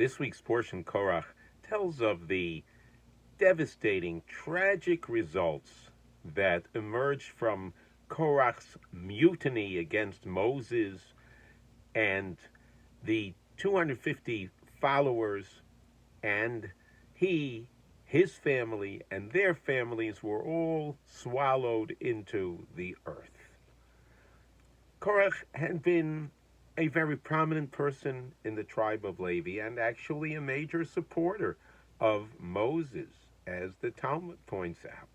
This week's portion, Korach, tells of the devastating, tragic results that emerged from Korach's mutiny against Moses and the 250 followers, and his family, and their families were all swallowed into the earth. Korach had been a very prominent person in the tribe of Levi and actually a major supporter of Moses, as the Talmud points out.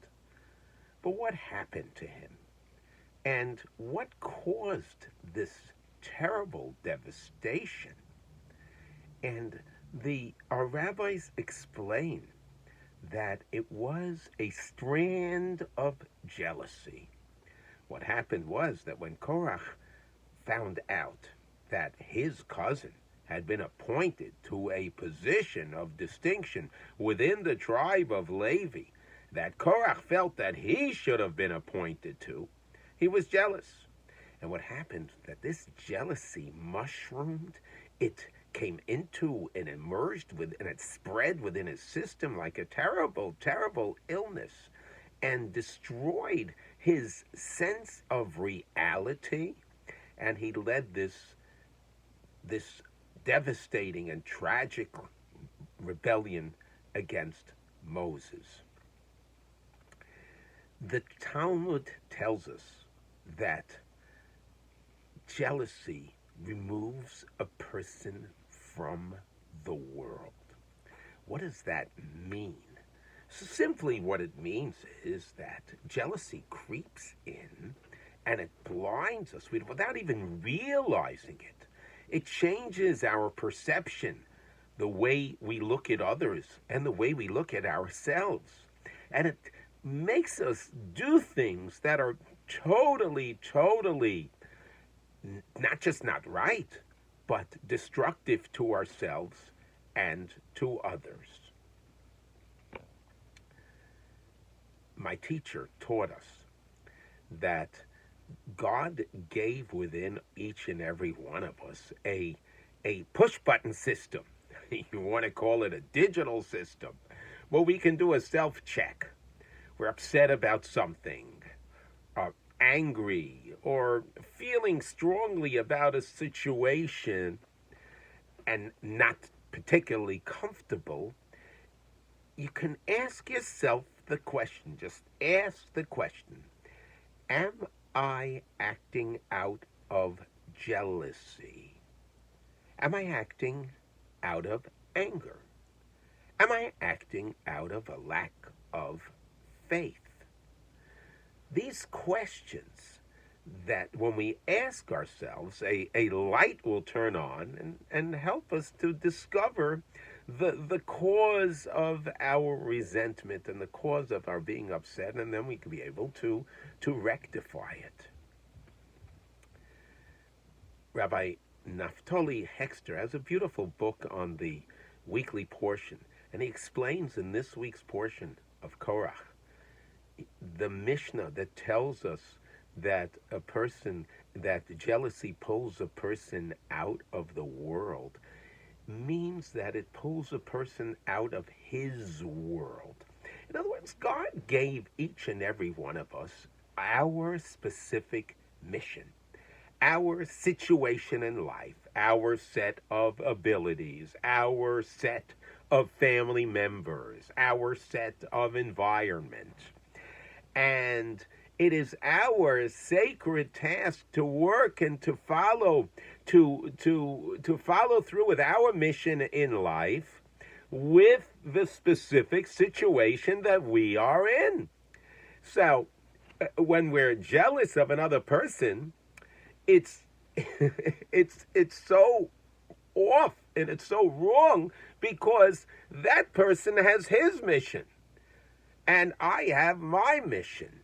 But what happened to him? And what caused this terrible devastation? And our rabbis explain that it was a strand of jealousy. What happened was that when Korach found out that his cousin had been appointed to a position of distinction within the tribe of Levi, that Korach felt that he should have been appointed to, he was jealous. And what happened, that this jealousy mushroomed, it came into and emerged and it spread within his system like a terrible, terrible illness, and destroyed his sense of reality, and he led this devastating and tragic rebellion against Moses. The Talmud tells us that jealousy removes a person from the world. What does that mean? So simply what it means is that jealousy creeps in and it blinds us without even realizing it. It changes our perception, the way we look at others and the way we look at ourselves. And it makes us do things that are totally not just not right, but destructive to ourselves and to others. My teacher taught us that God gave within each and every one of us a push-button system. You want to call it a digital system. Well, we can do a self-check. We're upset about something, angry, or feeling strongly about a situation and not particularly comfortable. You can ask yourself the question, just ask the question, am I acting out of jealousy? Am I acting out of anger? Am I acting out of a lack of faith? These questions that when we ask ourselves, a light will turn on and help us to discover the cause of our resentment and the cause of our being upset, and then we can be able to rectify it. Rabbi Naftali Hexter has a beautiful book on the weekly portion, and he explains in this week's portion of Korach the Mishnah that tells us that that jealousy pulls a person out of the world, means that it pulls a person out of his world. In other words, God gave each and every one of us our specific mission, our situation in life, our set of abilities, our set of family members, our set of environment. And it is our sacred task to work and to follow through with our mission in life with the specific situation that we are in. So when we're jealous of another person, it's so off and it's so wrong, because that person has his mission and I have my mission.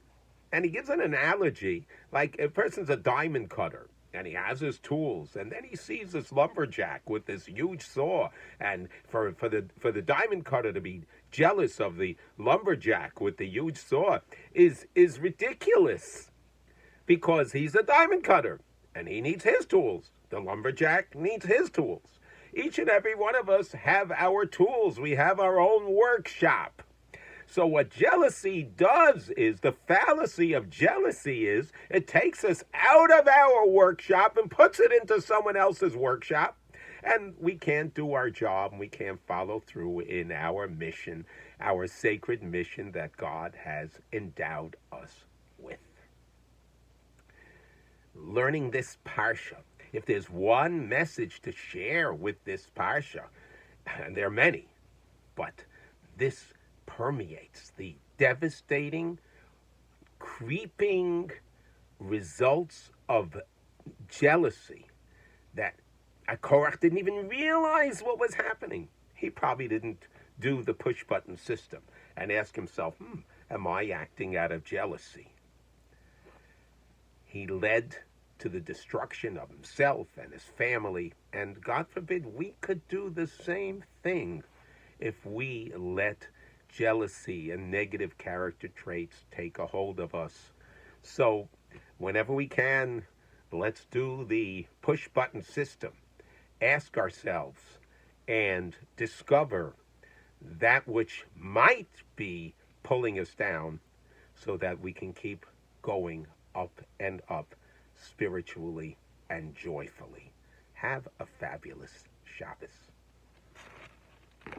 And he gives an analogy, like a person's a diamond cutter, and he has his tools, and then he sees this lumberjack with this huge saw, and for the diamond cutter to be jealous of the lumberjack with the huge saw is ridiculous, because he's a diamond cutter, and he needs his tools. The lumberjack needs his tools. Each and every one of us have our tools. We have our own workshop. So what jealousy does is, the fallacy of jealousy is, it takes us out of our workshop and puts it into someone else's workshop. And we can't do our job, and we can't follow through in our mission, our sacred mission that God has endowed us with. Learning this parsha, if there's one message to share with this parsha, and there are many, but this permeates the devastating, creeping results of jealousy that Korach didn't even realize what was happening. He probably didn't do the push button system and ask himself, am I acting out of jealousy? He led to the destruction of himself and his family, and God forbid we could do the same thing if we let jealousy and negative character traits take a hold of us. So whenever we can, let's do the push button system. Ask ourselves and discover that which might be pulling us down, so that we can keep going up and up spiritually and joyfully. Have a fabulous Shabbos.